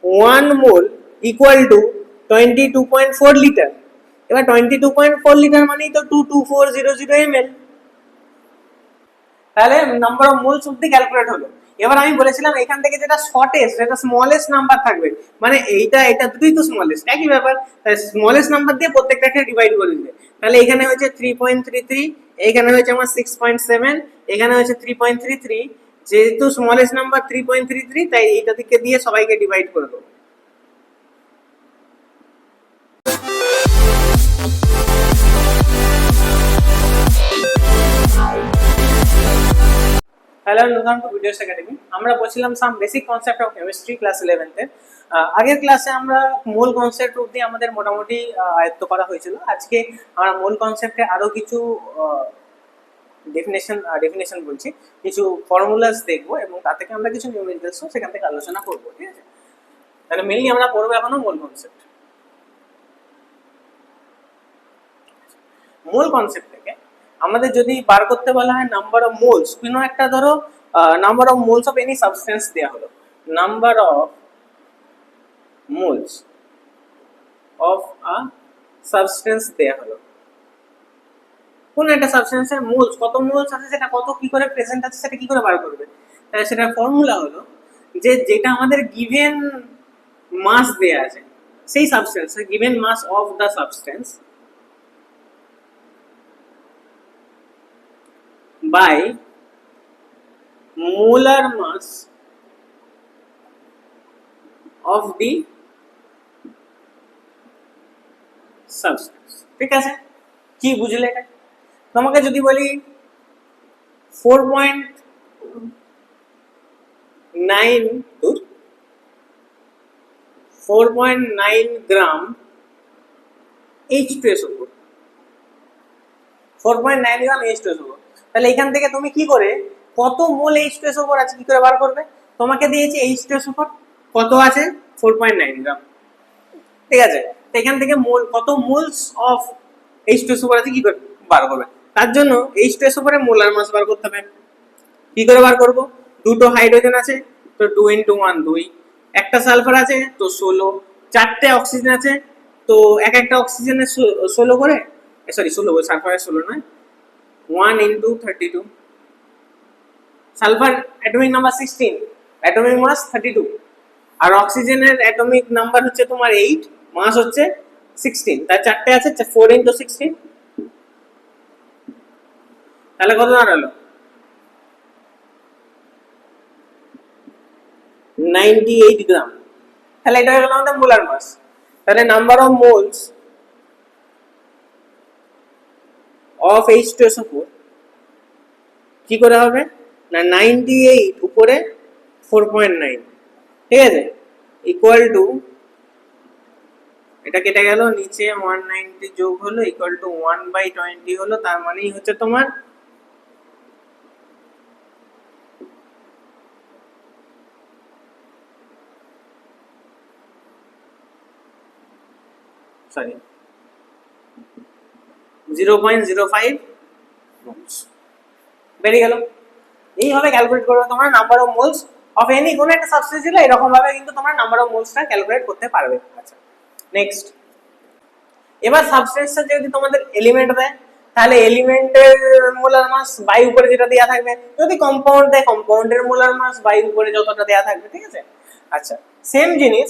1 mole equal to 22.4 litre. এবার 22.4 litre মানেই তো 22400 ml। তাহলে নাম্বার অফ মোলস অব্দি ক্যালকুলেট হলো। এবার আমি বলেছিলাম এখান থেকে যেটা শর্টেস্ট, যেটা স্মলেস্ট নাম্বার থাকবে, মানে এটা দুটোই তো স্মলেস্ট, একই ব্যাপার। তাই স্মলেস্ট নাম্বার দিয়ে প্রত্যেকটাকে ডিভাইড করে দিবে। তাহলে এখানে হয়েছে 3.33, এখানে হয়েছে আমার 6.7, এখানে হয়েছে 3.33। যেহেতু স্মলেস্ট নাম্বার 3.33, তাই এইটা থেকে দিয়ে সবাইকে ডিভাইড করে দেবো। Hello and welcome to videos academy. আমরা বলছিলাম some basic concept of chemistry class 11 এ। আগের ক্লাসে আমরা মূল কনসেপ্ট অবধি আমাদের মোটামুটি আয়ত্ত করা হয়েছিল। আজকে আমরা মূল কনসেপ্টে আরো কিছু ডেফিনেশন বলছি, কিছু ফর্মুলাস দেখবো এবং তার থেকে আমরা কিছু নিউমেরিক্যালসও সেখান থেকে আলোচনা করবো, ঠিক আছে? তাহলে মেইনলি আমরা পড়বো এখনো মূল কনসেপ্ট। মূল কনসেপ্ট থেকে আমাদের যদি বার করতে বলা হয় নাম্বার অফ মোলস, কোনো একটা ধরো number of moles of any substance দেওয়া হলো, number of moles of a substance দেওয়া হলো, কোন একটা সাবস্টেন্সের মোলস কত মোলস আছে, সেটা কত কি করে প্রেজেন্ট আছে, সেটা কি করে বার করবে? তাহলে সেটার ফর্মুলা হলো যে যেটা আমাদের গিভেন মাস দেয়া আছে সেই substance, given mass of the substance by molar mass of the substance। ঠিক আছে, কি বুঝলে এটা? তোমাকে যদি বলি 4.9 গ্রাম H2SO4, 4.9 গ্রাম H2SO4, তাহলে এখান থেকে তুমি কি করে কত মোল H2SO4 আছে কি করে বার করবে? তোমাকে দিয়েছে H2SO4 কত আছে, 4.9 গ্রাম, ঠিক আছে? তো এখান থেকে মোল কত মোলস অফ H2SO4 আছে কি করে বার করবে? তার জন্য H2SO4 এর মোলার মাস বার করতে হবে। কি করে বার করব? দুটো হাইড্রোজেন আছে তো 2 × 1 2, একটা সালফার আছে তো 16, চারটে অক্সিজেন আছে তো এক একটা অক্সিজেনের 16 করে, সরি 16, সালফারের 16 নয়, 1 × 32। Sulphur atomic number 16, atomic mass 32, আর অক্সিজেনের অ্যাটমিক নাম্বার হচ্ছে তোমার 8, মাস হচ্ছে 16, তার চারটে আছে, 4 × 16, তাহলে কত দাঁড়ালো? 98 গ্রাম। তাহলে এটা হয়ে গেল আমাদের মোলার মাস। তাহলে number of moles of H2SO4 কি করে হবে না, 98 উপরে 4.9, ঠিক আছে, ইকুয়াল টু, এটা কেটে গেল, নিচে 190 যোগ হলো ইকুয়াল টু 1/20 হলো, তার মানেই হচ্ছে তোমার সরি 0.05 মোলস বেরিয়ে গেল। এইভাবে ক্যালকুলেট করবে তোমরা number of moles of any, কোন একটা সাবস্টেন্স ছিল এরকম ভাবে কিন্তু তোমরা নাম্বার অফ মোলসটা ক্যালকুলেট করতে পারবে। আচ্ছা নেক্সট, এবার সাবস্টেন্সটা যদি তোমাদের এলিমেন্ট দেয় তাহলে এলিমেন্টের মোলার মাস বাই উপরে যেটা দেয়া থাকবে, যদি কম্পাউন্ড দেয় কম্পাউন্ডের মোলার মাস বাই উপরে যতটা দেয়া থাকবে, ঠিক আছে? আচ্ছা সেম জিনিস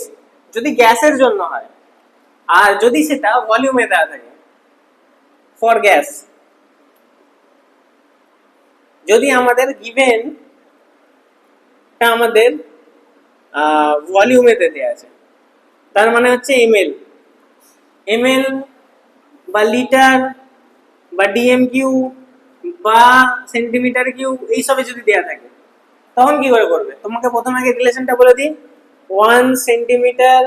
যদি গ্যাসের জন্য হয়, আর যদি সেটা ভলিউমে দেওয়া থাকে, ফর গ্যাস যদি আমাদের গিভেন টা আমাদের ভলিউমেতে দেয়া আছে, তার মানে হচ্ছে ml বা লিটার বা ডিএমকিউ বা সেন্টিমিটার কিউ এইসবে যদি দেয়া থাকে, তখন কি করে করবে? তোমাকে প্রথমে আগে রিলেশনটা বলে দিই, 1 centimetre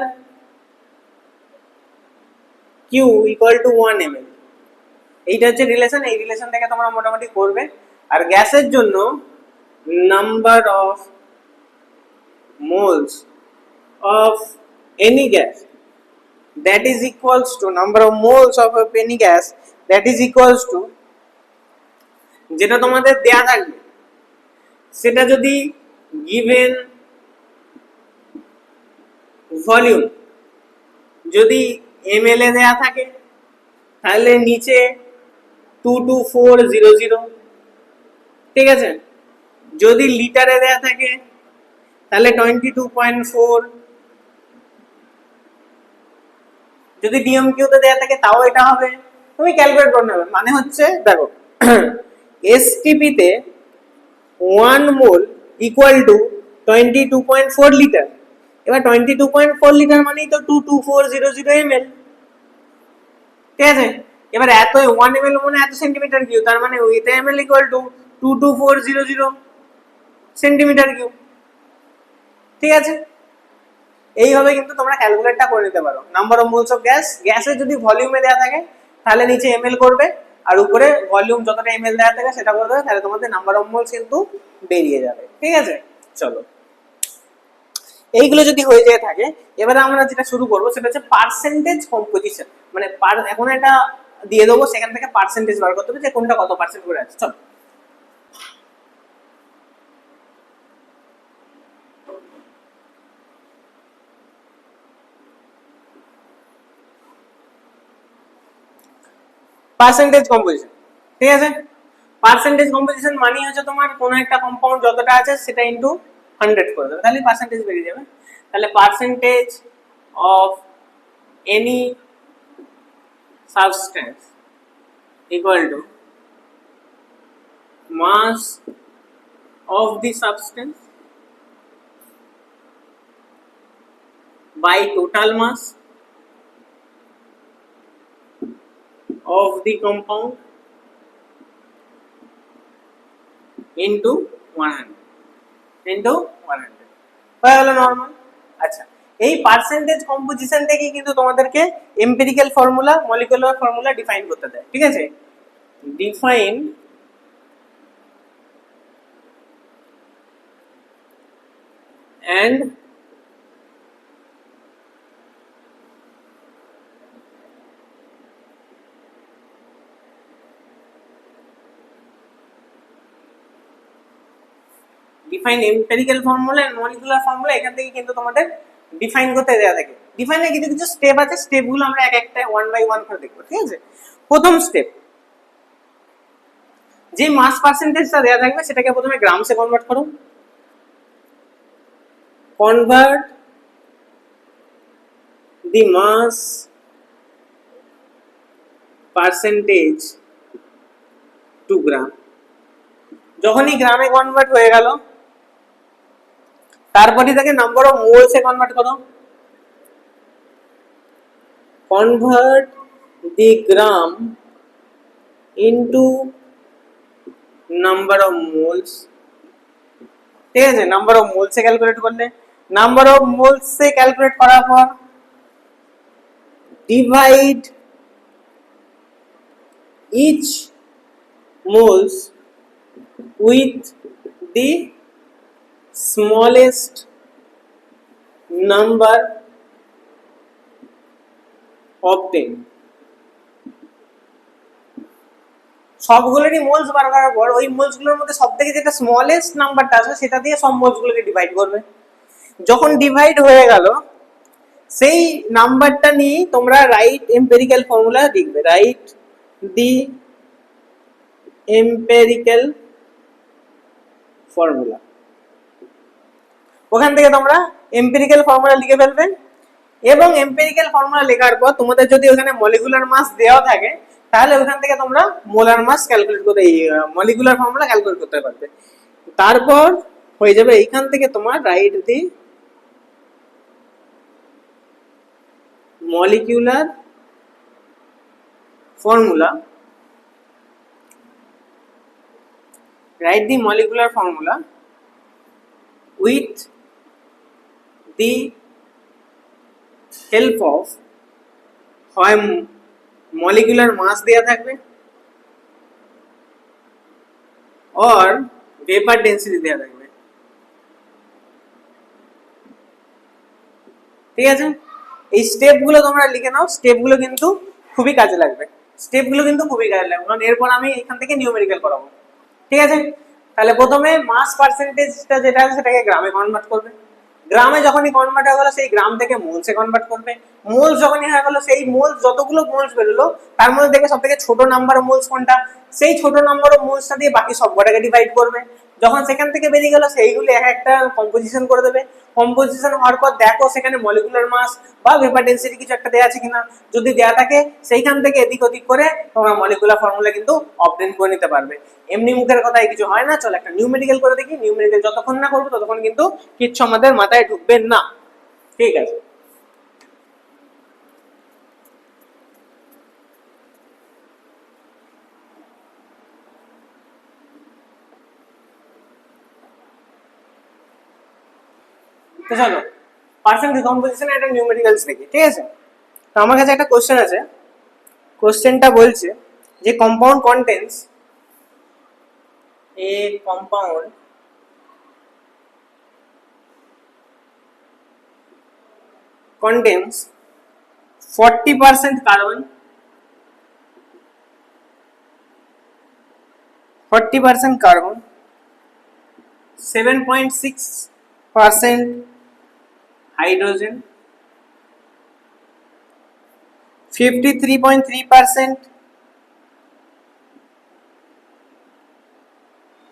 cube equal to 1 ml, এইটা হচ্ছে রিলেশন। এই রিলেশন থেকে তোমরা মোটামুটি করবে। আর গ্যাসের জন্য number of moles of any gas that is equals to number of moles of any gas that is equals to, যেটা তোমাদের দেয়া থাকবে সেটা যদি given ভলিউম যদি ml এ দেয়া থাকে তাহলে নিচে 22400, ঠিক আছে। যদি লিটারে দেয়া থাকে তাহলে 22.4, যদি ডিএমকিউ তে দেয়া থাকে তাও এটা হবে। তুমি ক্যালকুলেট করে নেবে। মানে হচ্ছে দেখো এসটিপি তে 1 মোল ইকুয়াল টু 22.4 লিটার। এবার 22.4 লিটার মানেই তো 22400 ml, ঠিক আছে। এবার এত 1 ml মানে এত সেন্টিমিটার কিউব, তার মানে with ml equal to 22400 centimetre cube, ঠিক আছে। এইভাবে কিন্তু তোমরা ক্যালকুলেটটা করে নিতে পারো। Number of moles of gas, গ্যাসের যদি ভলিউমে দেওয়া থাকে তাহলে নিচে এমএল করবে, আর উপরে ভলিউম যতটা এমএল দেওয়া থাকে সেটা করে দেবে, তাহলে তোমাদের নাম্বার অফ মোলস কিন্তু বেরিয়ে যাবে, ঠিক আছে। চলো, এইগুলো যদি হয়ে যায় থাকে, এবারে আমরা যেটা শুরু করবো সেটা হচ্ছে পার্সেন্টেজ কম্পোজিশন। মানে এখন এটা দিয়ে দেবো, সেখান থেকে পার্সেন্টেজ বার করতে হবে যে কোনটা কত পার্সেন্ট করে আছে। চলো, পার্সেন্টেজ কম্পোজিশন, ঠিক আছে। পার্সেন্টেজ কম্পোজিশন মানে হচ্ছে তোমার কোনো একটা কম্পাউন্ড যতটা আছে সেটা ইনটু 100 করে দেবে, তাহলে পার্সেন্টেজ বেরিয়ে যাবে। তাহলে percentage of any substance equal to mass of the substance by total mass of the compound into 100 হয়ে গেল নরমাল। আচ্ছা, এই পার্সেন্টেজ কম্পোজিশন থেকে কিন্তু তোমাদেরকে empirical formula, molecular formula define করতে দেয়, ঠিক আছে। Define and define empirical formula and molecular formula, এখান থেকে কিন্তু তোমাদের ডিফাইন করতে দেওয়া থাকে। ডিফাইনের কিছু কিছু স্টেপ আছে, স্টেপগুলো আমরা এক একটা 1 বাই 1 করে দেখব, ঠিক আছে। প্রথম স্টেপ, যে মাস পার্সেন্টেজটা দেওয়া থাকবে সেটাকে প্রথমে গ্রামসে কনভার্ট করো। Convert the mass percentage to gram. যখনই গ্রামে কনভার্ট হয়ে গেল, তারপরে তাকে নাম্বার অফ মোলসে কনভার্ট করো। Convert the gram into number of moles, ঠিক আছে। নাম্বার অফ মোলসে ক্যালকুলেট করলে, নাম্বার অফ মোলসে ক্যালকুলেট করার পর divide each moles with the smallest number obtained। সবগুলোরই মোলস বার করার পর ওই মোলস গুলোর মধ্যে সবথেকে যেটা স্মলেস্ট নাম্বারটা আছে সেটা দিয়ে সব মোলস গুলোকে ডিভাইড করবে। যখন ডিভাইড হয়ে গেল, সেই নাম্বারটা নিয়ে তোমরা রাইট এম্পিরিক্যাল ফর্মুলা লিখবে। রাইট দি এম্পিরিক্যাল ফর্মুলা, ওখান থেকে তোমরা এম্পিরিক্যাল ফর্মুলা লিখে ফেলবে। এবং এম্পিরিক্যাল ফর্মুলা লেখার পর তোমাদের যদি ওখানে মলিকুলার মাস দেওয়া থাকে তাহলে ওখান থেকে তোমরা মোলার মাস ক্যালকুলেট করতে, মলিকুলার ফর্মুলা ক্যালকুলেট করতে পারবে। তারপর হয়ে যাবে এইখান থেকে তোমার write the molecular formula, write the molecular formula with the help of হয় মলিকুলার মাস দেয়া থাকবে or vapor density দেয়া থাকবে, ঠিক আছে। এই স্টেপগুলো তোমরা লিখে নাও, স্টেপগুলো কিন্তু খুবই কাজে লাগবে, কারণ এরপর আমি এখান থেকে নিউমেরিক্যাল করাবো, ঠিক আছে। তাহলে প্রথমে মাস পার্সেন্টেজটা যেটা আছে সেটাকে গ্রামে কনভার্ট করবে, গ্রামে যখনই কনভার্ট হয়ে গেল সেই গ্রাম থেকে মোলসে কনভার্ট করবে, মোলস যখনই হয়ে গেল সেই মোলস যতগুলো মোলস বেরোলো তার মধ্যে থেকে সব থেকে ছোট নাম্বার অফ মোলস কোনটা, সেই ছোট নাম্বার অফ মোলসটা দিয়ে বাকি সবকটাকে ডিভাইড করবে। যখন সেখান থেকে বেরিয়ে গেল সেইগুলো এক একটা কম্পোজিশন করে দেবে। কম্পোজিশন হওয়ার পর দেখো সেখানে মলিকুলার মাস বা ভেপার ডেনসিটি কিছু একটা দেওয়া আছে কিনা, যদি দেওয়া থাকে সেইখান থেকে এদিক ওদিক করে তোমরা মলিকুলার ফর্মুলা কিন্তু অবটেন করে নিতে পারবে। এমনি মুখের কথায় কিছু হয় না। চল একটা নিউমেরিক্যাল করে দেখি। নিউমেরিক্যাল যতক্ষণ না করবো ততক্ষণ কিন্তু কিচ্ছু আমাদের মাথায় ঢুকবে না। ঠিক আছে, তো চলো পার্সেন্ট ডিকম্পোজিশন একটা নিউমেরিক্যালস দেখি। ঠিক আছে, তো আমার কাছে একটা কোশ্চেন আছে। কোশ্চেনটা বলছে যে compound contents A compound contains 40% carbon, 40% carbon, 7.6% hydrogen, 53.3%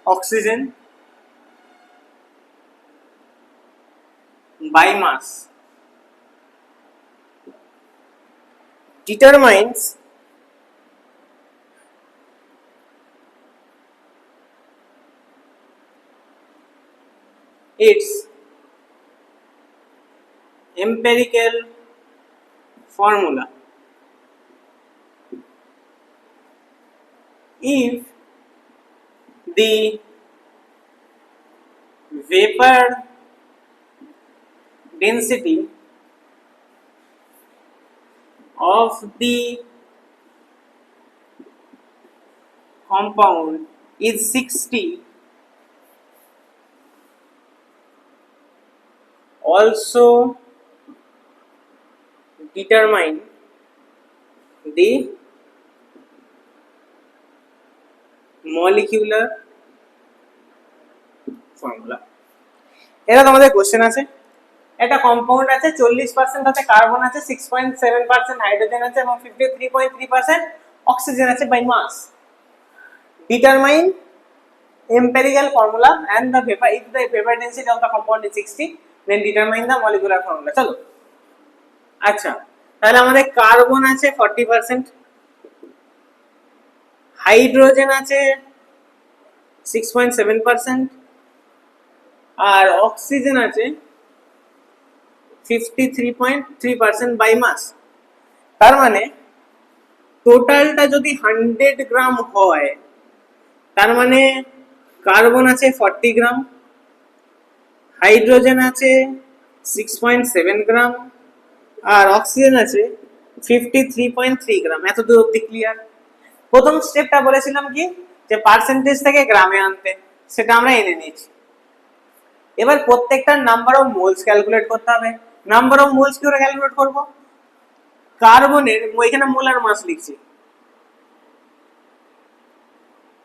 oxygen by mass determines its empirical formula. If the vapor density of the compound is 60, also determine the molecular formula. এটা তোমাদের কোশ্চেন আছে। একটা কম্পাউন্ড আছে, 40% আছে কার্বন আছে, 6.7% hydrogen আছে এবং 53.3% oxygen আছে by mass. Determine empirical formula and the vapor, if the vapor density of the compound is 60, then determine the molecular formula. চলো আচ্ছা, তাহলে আমাদের কার্বন আছে 40%, হাইড্রোজেন আছে 6.7% আর অক্সিজেন আছে 53.3% বাই মাস। তার মানে টোটালটা যদি 100 গ্রাম হয় তার মানে কার্বন আছে 40 গ্রাম, হাইড্রোজেন আছে 6.7 গ্রাম আর অক্সিজেন আছে 53.3 গ্রাম। এত দূর অব্দি ক্লিয়ার। প্রথম স্টেপটা বলেছিলাম কি যে পার্সেন্টেজ থেকে গ্রামে আনতে, সেটা আমরা এনে নিয়েছি। এবার প্রত্যেকটার নাম্বার অফ মোলস ক্যালকুলেট করতে হবে। নাম্বার অফ মোলস কি করে ক্যালকুলেট করব? কার্বনের, এখানে মোলার মাস লিখছি,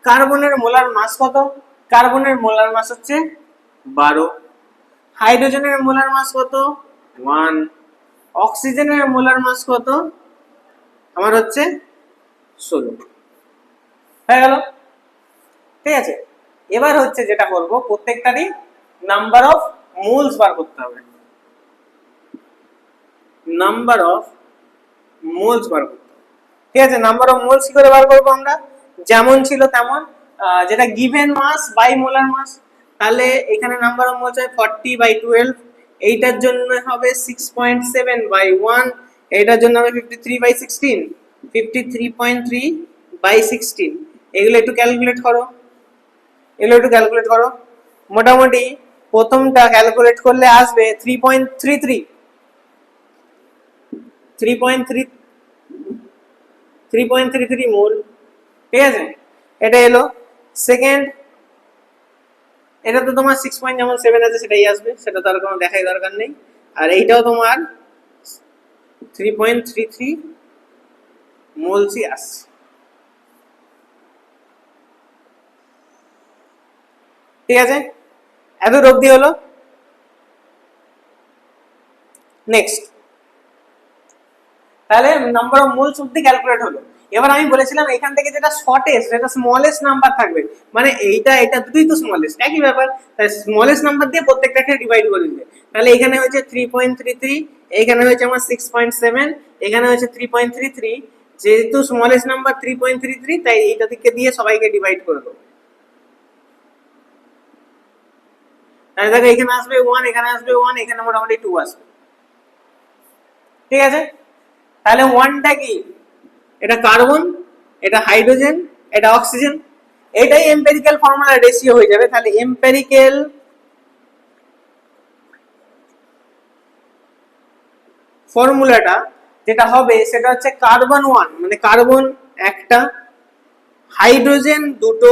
কার্বনের মোলার মাস কত? কার্বনের মোলার মাস হচ্ছে 12, হাইড্রোজেনের মোলার মাস কত? 1, অক্সিজেনের মোলার মাস কত? আমার হচ্ছে 16। হয়ে গেল? ঠিক আছে, এবার হচ্ছে যেটা করব প্রত্যেকটারই নাম্বার অফ মোলস বার করতে হবে। নাম্বার অফ মোলস বার করতে হবে। ঠিক আছে, নাম্বার অফ মোলস কি করে বার করবো আমরা? যেমন ছিল তেমন, যেটা given mass by molar mass. তাহলে এখানে নাম্বার অফ মোলস হয় 40/12, এইটার জন্য হবে 6.7/1, এইটার জন্য হবে 53/16, 53.3/16। এগুলো একটু ক্যালকুলেট করো, এগুলো একটু ক্যালকুলেট করো। মোটামুটি প্রথমটা ক্যালকুলেট করলে আসবে 3.33 মোল। ঠিক আছে, এটা এলো। সেকেন্ড, এটা তো তোমার 6.7 আছে সেটাই আসবে, সেটা তো আর কোনো দেখাই দরকার নেই। আর এইটাও তোমার 3.33 মোলসই আসছে। ঠিক আছে, এত অবধি হলো। নেক্সট, তাহলে নাম্বার অফ মোলস অব্দি ক্যালকুলেট হলো। এবার আমি বলেছিলাম এখান থেকে যেটা শর্টেস্ট, যেটা স্মলেস্ট নাম্বার থাকবে, মানে এটা দুটোই তো স্মলেস্ট, একই ব্যাপার, তাই স্মলেস্ট নাম্বার দিয়ে প্রত্যেকটাকে ডিভাইড করে দিবে। তাহলে এখানে হয়েছে 3.33, এখানে হয়েছে আমার 6.7, এখানে হয়েছে 3.33, যেহেতু স্মলেস্ট নাম্বার 3.33, তাই এইটা থেকে দিয়ে সবাইকে ডিভাইড করে দেবো। তাহলে দেখো এখানে আসবে 1, এখানে আসবে 1, এখানে মোটামুটি 2 আসবে, ঠিক আছে। তাহলে 1টা কি, এটা কার্বন, এটা হাইড্রোজেন, এটা অক্সিজেন, এটাই এম্পিরিক্যাল ফর্মুলা রেশিও হয়ে যাবে। তাহলে এম্পিরিক্যাল ফর্মুলাটা যেটা হবে সেটা হচ্ছে কার্বন 1 মানে কার্বন একটা, হাইড্রোজেন দুটো,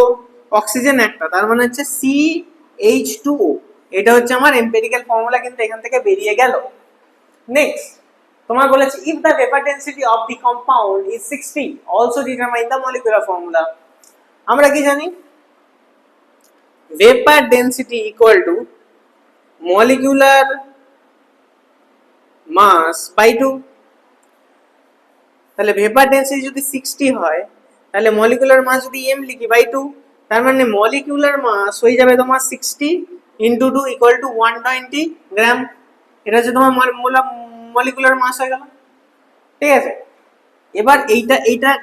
অক্সিজেন একটা, তার মানে হচ্ছে CH2O। এটা হচ্ছে আমার এম্পিরিক্যাল ফর্মুলা, কিন্তু এখান থেকে বেরিয়ে গেল। নেক্সট, তোমার বলেছে if the vapor density of the compound is 60 also determine the molecular formula। আমরা কি জানি, vapor density equal to molecular mass by 2। তাহলে vapor density যদি 60 হয়, তাহলে molecular mass যদি m লিখি by 2, তার মানে molecular mass হয়ে যাবে তোমার 60 into 2 equal to 120 গ্রাম। এটা হচ্ছে তোমার molecular mass হয়ে গেল, ঠিক আছে। এবার এইটা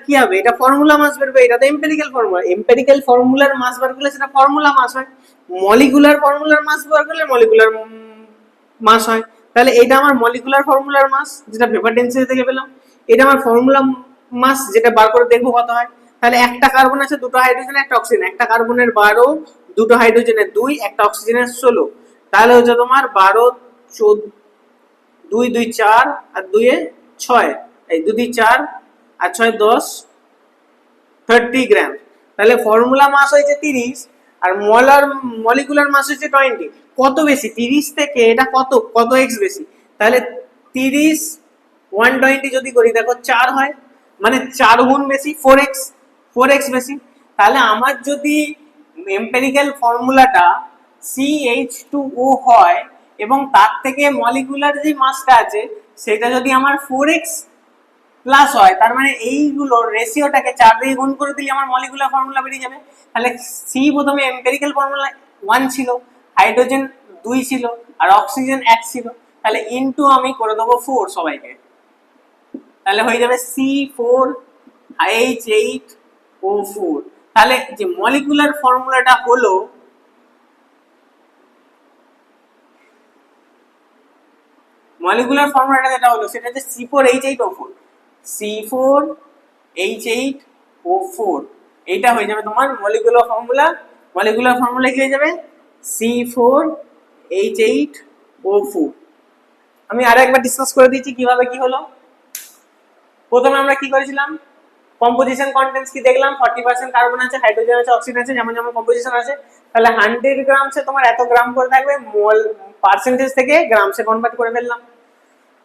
কি হবে, এটা ফর্মুলা মাস বেরবে, এটা তো এম্পিরিক্যাল ফর্মুলা, এম্পিরিক্যাল ফর্মুলার মাস বার করলে সেটা ফর্মুলা মাস হয়, মলিকুলার ফর্মুলার মাস বার করলে মলিকুলার মাস হয়। তাহলে এটা আমার মলিকুলার ফর্মুলার মাস, যেটা ভেপার ডেনসিটি থেকে পেলাম, এটা আমার ফর্মুলা মাস, যেটা বার করে দেখবো কত হয়। তাহলে একটা কার্বন আছে, দুটো হাইড্রোজেন, একটা অক্সিজেন, একটা কার্বনের 12, দুটো হাইড্রোজেনের 2, একটা অক্সিজেনের 16, তাহলে হচ্ছে তোমার 12, 14, 2 2 4 আর 2 এ 6, এই 2 2 4 আর 6 10, 30 গ্রাম। তাহলে ফর্মুলা মাস হয়েছে 30 আর মলিকুলার মাস হয়েছে 20। কত বেশি, 30 থেকে এটা কত এক্স বেশি, তাহলে 30 120 যদি করি দেখো 4 হয়, মানে 4 গুণ বেশি, 4x বেশি। তাহলে আমার যদি এম্পিরিক্যাল ফর্মুলাটা CH2O হয় এবং তার থেকে মলিকুলার যে মাসটা আছে সেটা যদি আমার 4x প্লাস হয়, তার মানে এইগুলো রেশিওটাকে 4 দিয়ে গুণ করে দিলে আমার মলিকুলার ফর্মুলা বেরিয়ে যাবে। তাহলে সি প্রথমে এম্পিরিক্যাল ফর্মুলা 1 ছিল, হাইড্রোজেন 2 ছিল আর অক্সিজেন 1 ছিল, তাহলে ইনটু আমি করে দেবো 4 সবাইকে, তাহলে হয়ে যাবে C4H8O4। তাহলে যে মলিকুলার ফর্মুলাটা হলো, মলিকুলার ফর্মুলাটা যেটা হলো সেটা হচ্ছে C4H8O4, C4H8O4, এইটা হয়ে যাবে তোমার মলিকুলার ফর্মুলা। মলিকুলার ফর্মুলা কি হয়ে যাবে, C4H8O4। আমি আরো একবার ডিসকাস করে দিচ্ছি কিভাবে কি হলো। প্রথমে আমরা কি করেছিলাম, কম্পোজিশন কন্টেন্টস কি দেখলাম, 40% কার্বন আছে, হাইড্রোজেন আছে, অক্সিজেন আছে, যেমন যেমন কম্পোজিশন আছে। তাহলে 100 গ্রামসে তোমার এত গ্রাম করে থাকবে, মোল পার্সেন্টেজ থেকে গ্রামসে কনভার্ট করে ফেললাম।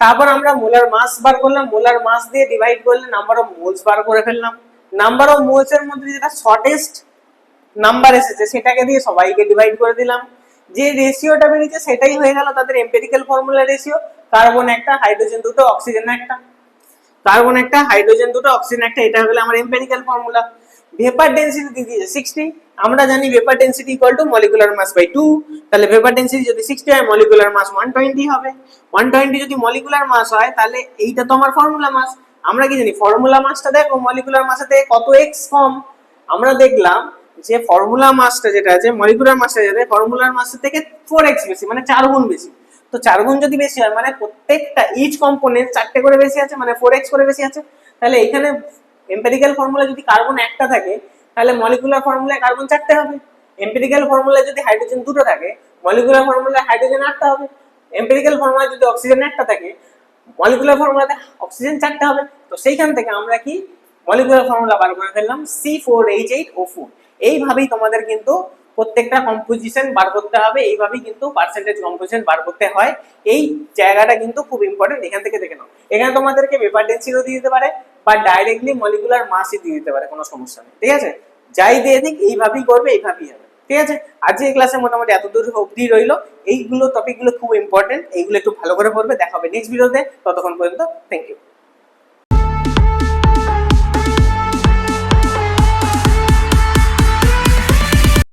তারপর আমরা মোলার মাস বার করলাম, মোলার মাস দিয়ে ডিভাইড করলে নাম্বার অফ মোলস বার করে ফেললাম। নাম্বার অফ মোলস এর মধ্যে যেটা শর্টেস্ট নাম্বার এসেছে সেটাকে দিয়ে সবাইকে ডিভাইড করে দিলাম। যে রেশিওটা বেরিয়েছে সেটাই হয়ে গেল তাদের এম্পিরিক্যাল ফর্মুলা রেশিও। কার্বন একটা, হাইড্রোজেন দুটো, অক্সিজেন একটা, কার্বন একটা, হাইড্রোজেন দুটো, অক্সিজেন একটা, এটা হলো আমার এম্পিরিক্যাল ফর্মুলা। ভেপার ডেনসিটি দিয়ে দিয়েছে 60, আমরা জানি vapour density equal to molecular mass by 2। তাহলে ভেপার ডেনসিটি যদি 60 হয়, মলিকুলার মাস 120 হবে। 120 যদি মলিকুলার মাস হয়, তাহলে এইটা তো আমার ফর্মুলা মাস। আমরা কি জানি, ফর্মুলা মাসটা দেখো মলিকুলার মাসের থেকে কত এক্স কম। আমরা দেখলাম যে ফর্মুলা মাসটা যেটা আছে, মলিকুলার মাসটা যেটা ফর্মুলার মাসের থেকে 4x বেশি, মানে 4 গুণ বেশি। তো 4 গুণ যদি বেশি হয়, মানে প্রত্যেকটা ইচ কম্পোনেন্ট 4টে করে বেশি আছে, মানে 4x করে বেশি আছে। তাহলে এখানে এম্পিরিক্যাল ফর্মুলা যদি কার্বন একটা থাকে, তাহলে মলিকুলার ফর্মুলায় কার্বন 4টে হবে। এম্পিরিক্যাল ফর্মুলায় যদি হাইড্রোজেন দুটো থাকে, মলিকুলার ফর্মুলায় হাইড্রোজেন 8টা হবে। এম্পিরিক্যাল ফর্মুলায় যদি অক্সিজেন একটা থাকে, মলিকুলার ফর্মুলাতে অক্সিজেন 4টা হবে। তো সেইখান থেকে আমরা কি মলিকুলার ফর্মুলা বার করে ফেললাম, C4H8O4। এইভাবেই তোমাদের কিন্তু প্রত্যেকটা কম্পোজিশন বার করতে হবে, এইভাবেই কিন্তু পার্সেন্টেজ কম্পোজিশন বার করতে হয়। এই জায়গাটা কিন্তু খুব ইম্পর্টেন্ট, এখান থেকে দেখে নাও। এখানে তোমাদেরকে ভেপার ডেনসিটিও দিয়ে দিতে পারে বা ডাইরেক্টলি মলিকুলার মাসই দিয়ে দিতে পারে, কোনো সমস্যা নেই, ঠিক আছে। যাই দিয়ে দিক এইভাবেই করবে, এইভাবেই হবে। ঠিক আছে, আজকে ক্লাসে মোটামুটি এতদূর অবধি রইলো। এইগুলো টপিকগুলো খুব ইম্পর্টেন্ট, এইগুলো একটু ভালো করে পড়বে। দেখা হবে নেক্সট ভিডিওতে, ততক্ষণ পর্যন্ত থ্যাংক ইউ।